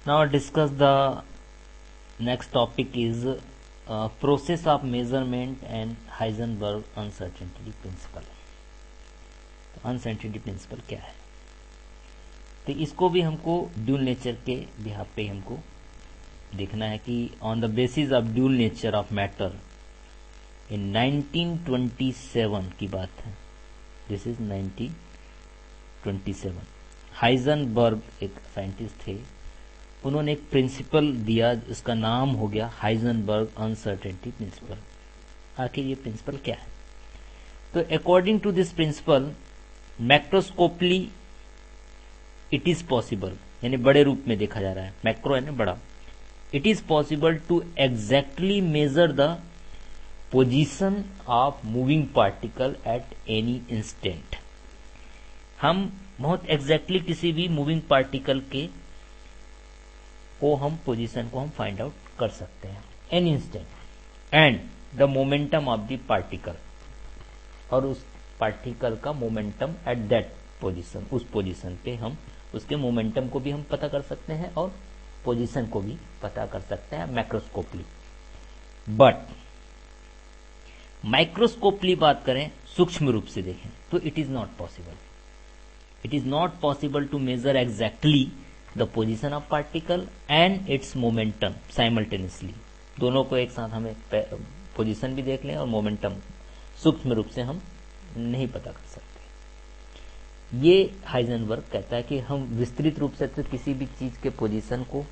Now discuss the next topic is process of measurement and Heisenberg uncertainty principle. Uncertainty principle क्या है, तो इसको भी हमको ड्यूल नेचर के बिहाफ पे हमको देखना है कि on the basis of dual nature of matter in 1927 की बात है, दिस इज 1927। हाइजनबर्ग एक साइंटिस्ट थे, उन्होंने एक प्रिंसिपल दिया, उसका नाम हो गया हाइजनबर्ग अनसर्टेनिटी प्रिंसिपल। आखिर ये प्रिंसिपल क्या है, तो according to this principle macroscopically it is possible, यानी बड़े रूप में देखा जा रहा है, मैक्रो यानी बड़ा, it is possible to exactly measure the position of moving particle at any instant. हम बहुत एग्जैक्टली किसी भी मूविंग पार्टिकल के को हम पोजीशन को हम फाइंड आउट कर सकते हैं any instant, and the momentum of the particle, और उस पार्टिकल का मोमेंटम एट दैट पोजीशन, उस पोजीशन पे हम उसके मोमेंटम को भी हम पता कर सकते हैं और पोजीशन को भी पता कर सकते हैं मैक्रोस्कोपली। बट माइक्रोस्कोपली बात करें, सूक्ष्म रूप से देखें, तो it is not possible. It is not possible to measure exactly the position of particle and its momentum simultaneously. दोनों को एक साथ हमें पोजीशन भी देख लें और मोमेंटम सूक्ष्म रूप से हम नहीं पता कर सकते। ये हाइजेनबर्ग कहता है कि हम विस्तृत रूप से तो किसी भी चीज के पोजीशन को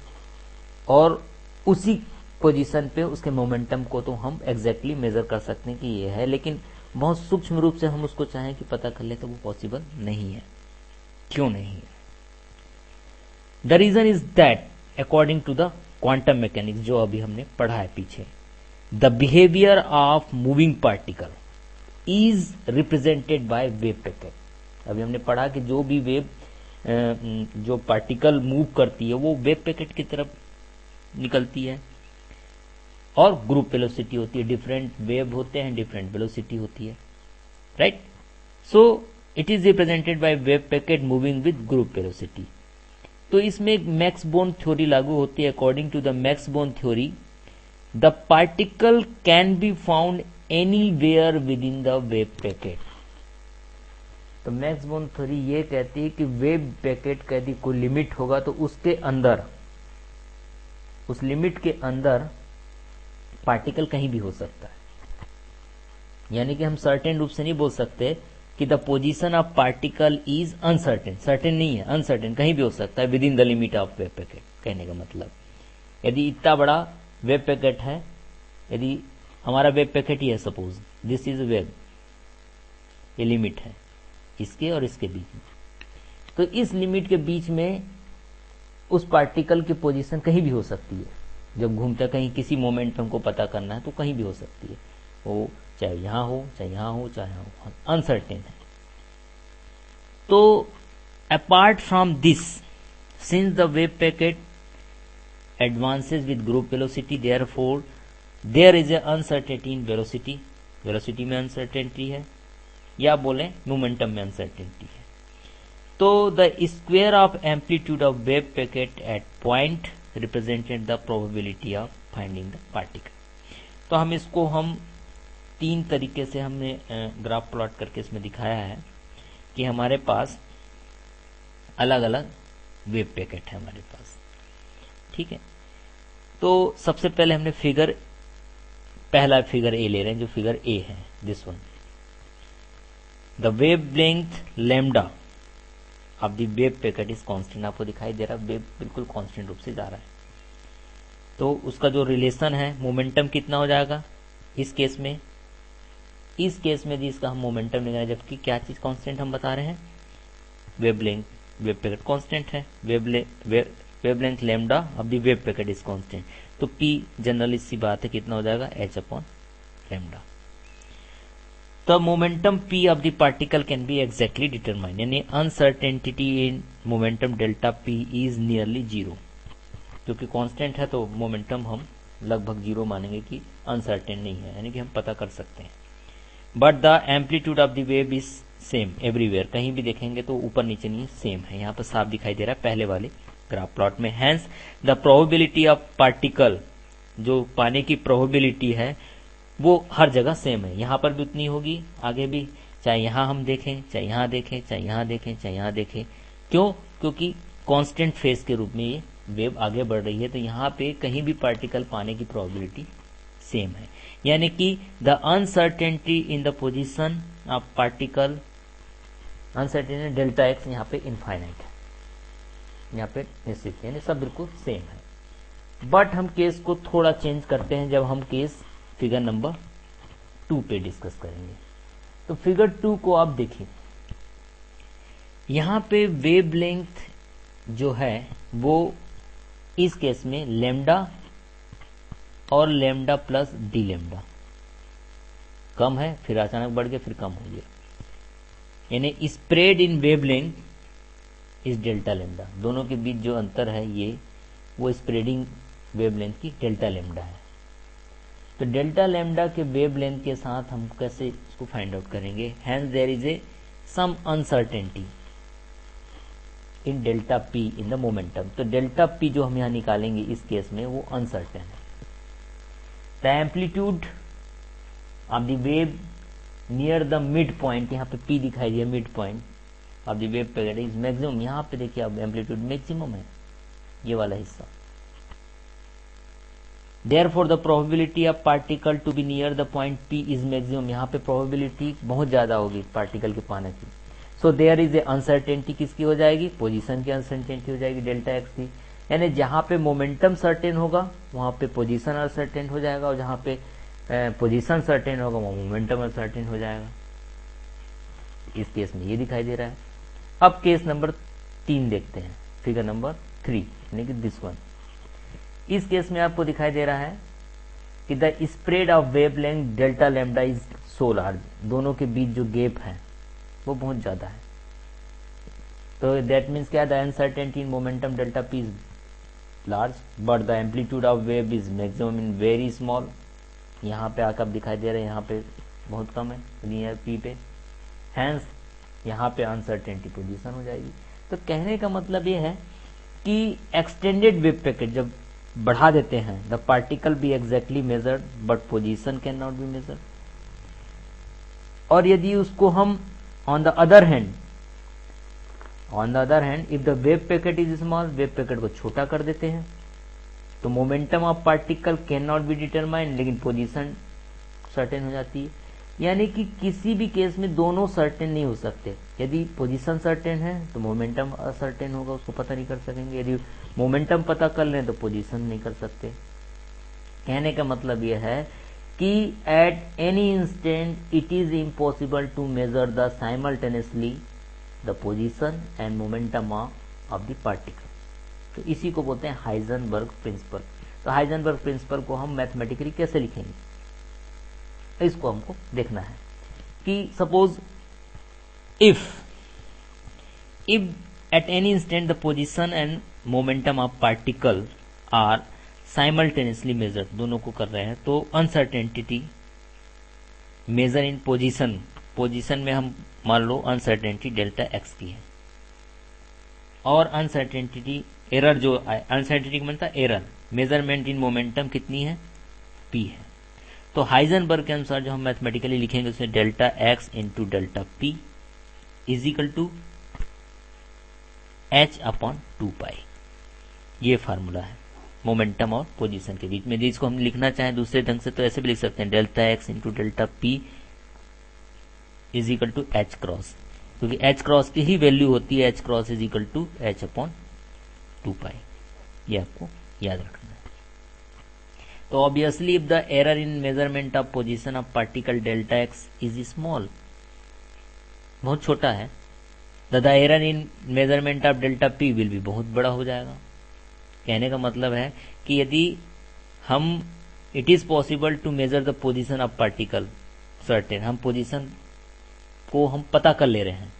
और उसी पोजीशन पे उसके मोमेंटम को तो हम एग्जैक्टली मेजर कर सकते हैं कि ये है, लेकिन बहुत सूक्ष्म रूप से हम उसको चाहें कि पता कर ले तो वो पॉसिबल नहीं है। क्यों नहीं है? The reason is that according to the quantum mechanics, जो अभी हमने पढ़ा है पीछे, the behaviour of moving particle is represented by wave packet. अभी हमने पढ़ा कि जो भी वेव जो पार्टिकल मूव करती है वो वेव पैकेट की तरफ निकलती है, और ग्रुप वेलोसिटी होती है, डिफरेंट वेव होते हैं, डिफरेंट वेलोसिटी होती है, right. So it is represented by wave packet moving with group velocity. तो इसमें एक मैक्स बोर्न थ्योरी लागू होती है। According to the Max Born theory, the particle can be found anywhere within the wave packet. तो Max Born theory ये कहती है कि वेव पैकेट का यदि कोई लिमिट होगा तो उसके अंदर, उस लिमिट के अंदर पार्टिकल कहीं भी हो सकता है। यानी कि हम सर्टेन रूप से नहीं बोल सकते कि the position of particle is uncertain, certain नहीं है, अनसर्टेन, कहीं भी हो सकता है with in the limit of wave packet. कहने का मतलब, यदि इतना बड़ा वेव पैकेट है, यदि हमारा वेव पैकेट ही है, सपोज दिस इज वेव, ये लिमिट है इसके और इसके बीच में, तो इस लिमिट के बीच में उस पार्टिकल की पोजीशन कहीं भी हो सकती है। जब घूमता कहीं किसी मोमेंटम को पता करना है तो कहीं भी हो सकती है, वो चाहे यहां हो, चाहे यहां हो, चाहे यहां हो, अनसर्टेन है। तो apart from this, since the wave packet advances with group velocity, therefore there is a uncertainty in velocity, velocity में अनसर्टेनिटी है, या बोले मोमेंटम में अनसर्टेनिटी है। तो the square of amplitude of wave packet at point represented the probability of finding the particle. तो हम इसको हम तीन तरीके से हमने ग्राफ प्लॉट करके इसमें दिखाया है कि हमारे पास अलग अलग वेव पैकेट है हमारे पास, ठीक है। तो सबसे पहले हमने फिगर, पहला फिगर ए ले रहे हैं, जो फिगर ए है, this one. The wave length lambda of the wave packet is constant. आपको दिखाई दे रहा है वेव बिल्कुल कांस्टेंट रूप से जा रहा है, तो उसका जो रिलेशन है मोमेंटम कितना हो जाएगा इस केस में, इस केस में जी इसका हम मोमेंटम निकालें, जबकि क्या चीज कांस्टेंट हम बता रहे हैं, wavelength, wave packet constant है, wavelength lambda of the wave packet is constant. तो P जनरली सी बात है कितना हो जाएगा, h upon lambda. The momentum P of the particle can be exactly determine, यानी uncertainty in momentum delta P is nearly zero. क्योंकि constant है तो मोमेंटम हम लगभग जीरो मानेंगे कि अनसर्टेन नहीं है, यानी कि हम पता कर सकते हैं। But the amplitude of the wave is same everywhere, कहीं भी देखेंगे तो ऊपर नीचे नहीं, सेम है। यहाँ पर साफ दिखाई दे रहा है पहले वाले ग्राफ प्लॉट में। Hence the probability of particle, जो पाने की प्रोबेबिलिटी है वो हर जगह सेम है, यहां पर भी उतनी होगी, आगे भी, चाहे यहां हम देखें, चाहे यहां देखें, चाहे यहां देखें, चाहे यहां देखें। क्यों? क्योंकि कांस्टेंट फेज के रूप में ये वेव आगे बढ़ रही है, तो यहाँ पे कहीं भी पार्टिकल पाने की प्रोबेबिलिटी सेम है। यानी कि the uncertainty in the position of particle, uncertainty delta x यहाँ पे इनफाइनाइट है, यहाँ पे निश्चित, यानी सब बिल्कुल सेम है। बट हम केस को थोड़ा चेंज करते हैं जब हम केस फिगर नंबर 2 पे डिस्कस करेंगे। तो फिगर 2 को आप देखिए, यहां पे वेवलेंथ जो है वो इस केस में लैम्डा और लैम्डा प्लस डी लैम्डा कम है, फिर अचानक बढ़ गया, फिर कम हो गया, यानी स्प्रेड इन वेवलेंथ इस डेल्टा लैम्डा, दोनों के बीच जो अंतर है ये वो स्प्रेडिंग वेवलेंथ की डेल्टा लैम्डा है। तो डेल्टा लैम्डा के वेवलेंथ के साथ हम कैसे इसको फाइंड आउट करेंगे? Hence there is a some uncertainty in delta P in the momentum. तो डेल्टा पी जो हम यहां निकालेंगे इस केस में वो अनसर्टेन है। The amplitude of the wave near the mid point, यहाँ पे पी दिखाई दिया mid point of the wave packet is maximum, यहाँ पे देखिए अब एम्पलीट्यूड मैक्सिमम है ये वाला हिस्सा। Therefore the probability of particle to be near the point P is maximum, यहाँ पे probability बहुत ज्यादा होगी पार्टिकल के पाने की। So there is a uncertainty, किसकी हो जाएगी? पोजीशन की अनसर्टेनिटी हो जाएगी डेल्टा एक्स की, यानी जहां पे मोमेंटम सर्टेन होगा वहां पे पोजीशन अनसर्टेन हो जाएगा, और जहां पे पोजीशन सर्टेन होगा वहां मोमेंटम अनसर्टेन हो जाएगा। इस केस में ये दिखाई दे रहा है। अब केस नंबर 3 देखते हैं, फिगर नंबर 3, यानी कि दिस वन। इस केस में आपको दिखाई दे रहा है कि the spread of wavelength delta lambda is so large, दोनों के बीच जो गैप है वो बहुत ज्यादा है। तो दैट मीन्स क्या? The uncertainty in momentum delta P is large but the amplitude of wave is maximum in very small. यहाँ पे आकर दिखाई दे रहे हैं, यहाँ पे बहुत कम है नियर पी पे, हैंस यहाँ पे अनसर्टेनिटी पोजीशन हो जाएगी। तो कहने का मतलब ये है कि एक्सटेंडेड वेव पैकेट जब बढ़ा देते हैं, the particle B exactly measured but position can not be measured. और यदि उसको हम on the other hand if the wave packet is small, wave packet को छोटा कर देते हैं, तो momentum of particle can not be determine, लेकिन पोजीशन सर्टेन हो जाती है। यानी कि किसी भी केस में दोनों सर्टेन नहीं हो सकते। यदि पोजीशन सर्टेन है तो मोमेंटम असर्टेन होगा, उसको पता नहीं कर सकेंगे। यदि मोमेंटम पता कर लें तो पोजीशन नहीं कर सकते। कहने का मतलब यह है कि at any instant it is impossible to measure the simultaneously the position and momentum of the particle. तो इसी को बोलते हैं हाइजेनबर्ग प्रिंसिपल। तो हाइजेनबर्ग प्रिंसिपल को हम मैथमेटिकली कैसे लिखेंगे, इसको हमको देखना है कि suppose if at any instant the position and momentum of particle are simultaneously measured, दोनों को कर रहे हैं, तो अनसर्टेनिटी मेजर इन पोजीशन में हम मान लो अनसर्टेनिटी डेल्टा एक्स की है, और अनसर्टेनिटी एरर जो अनसर्टेनिटी मतलब एरर मेजरमेंट इन मोमेंटम कितनी है? पी है। तो हाइजेनबर्ग के अनुसार जो हम मैथमेटिकली लिखेंगे उसमें delta x into delta P is equal to H upon 2 pi, ये फार्मूला है मोमेंटम और पोजीशन के बीच में। यदि इसको हम लिखना चाहें दूसरे ढंग से तो ऐसे भी लिख सकते हैं, delta x into delta P is equal to h cross, क्योंकि एच क्रॉस की ही वैल्यू होती है h cross is equal to H upon 2 pi. ये आपको याद रखना है। तो obviously if the error in measurement of position of particle delta x is small, बहुत छोटा है, the error in measurement of delta p will भी बहुत बड़ा हो जाएगा। कहने का मतलब है कि यदि हम it is possible to measure the position of particle certain, हम पोजीशन को हम पता कर ले रहे हैं,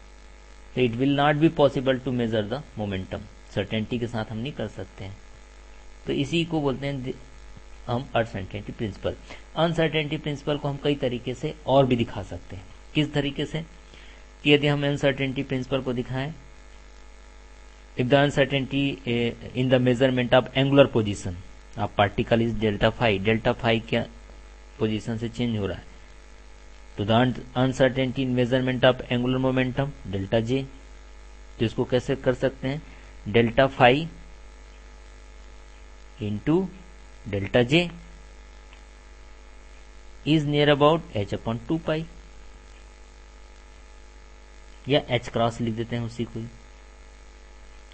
तो it will not be possible to measure the momentum, certainty के साथ हम नहीं कर सकते हैं। तो इसी को बोलते हैं हम अनसर्टेनिटी प्रिंसिपल। अनसर्टेनिटी प्रिंसिपल को हम कई तरीके से और भी दिखा सकते हैं। किस तरीके से? कि यदि हम अनसर्टेनिटी प्रिंसिपल को दिखाएं if the uncertainty in the measurement of angular position of particle is delta phi क्या पोजीशन से चेंज हो रहा है, तो the uncertainty in measurement of angular momentum delta j, तो इसको कैसे कर सकते हैं, delta phi into delta j is near about h upon 2 pi, या h क्रॉस लिख देते हैं उसी को,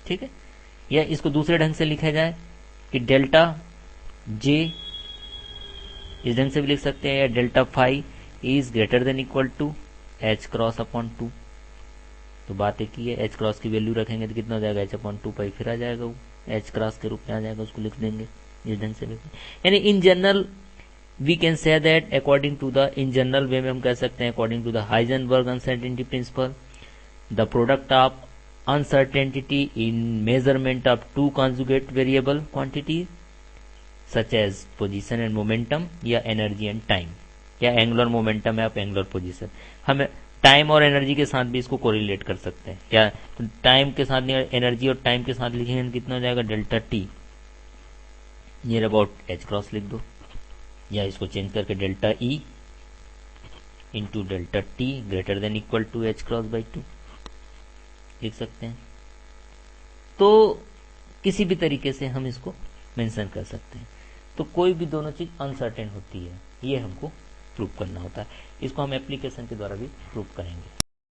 ठीक है। या इसको दूसरे ढंग से लिखा जाए कि डेल्टा जे, इस ढंग से भी लिख सकते हैं, या delta phi is greater than equal to h cross upon 2। तो बात एक ही है, h क्रॉस की वैल्यू रखेंगे तो कितना हो जाएगा, h अपॉन 2 पाई, फिर आ जाएगा वो h क्रॉस के रूप में आ जाएगा, उसको लिख देंगे इस ढंग से लिखें। यानी in general we can say that according to the, in general way में हम कह सकते हैं according to the Heisenberg uncertainty principle, the product of uncertainty in measurement of two conjugate variable quantities such as position and momentum या energy and time या angular momentum या angular position, हम time और एनर्जी के साथ भी इसको कोरिलेट कर सकते हैं, या टाइम के साथ एनर्जी और टाइम के साथ लिखेंगे कितना हो जाएगा, delta t near about h cross लिख दो, या इसको चेंज करके delta e into delta t greater than equal to h cross by 2 लिख सकते हैं। तो किसी भी तरीके से हम इसको मेंशन कर सकते हैं। तो कोई भी दोनों चीज अनसर्टेन होती है, ये हमको प्रूव करना होता है। इसको हम एप्लीकेशन के द्वारा भी प्रूव करेंगे।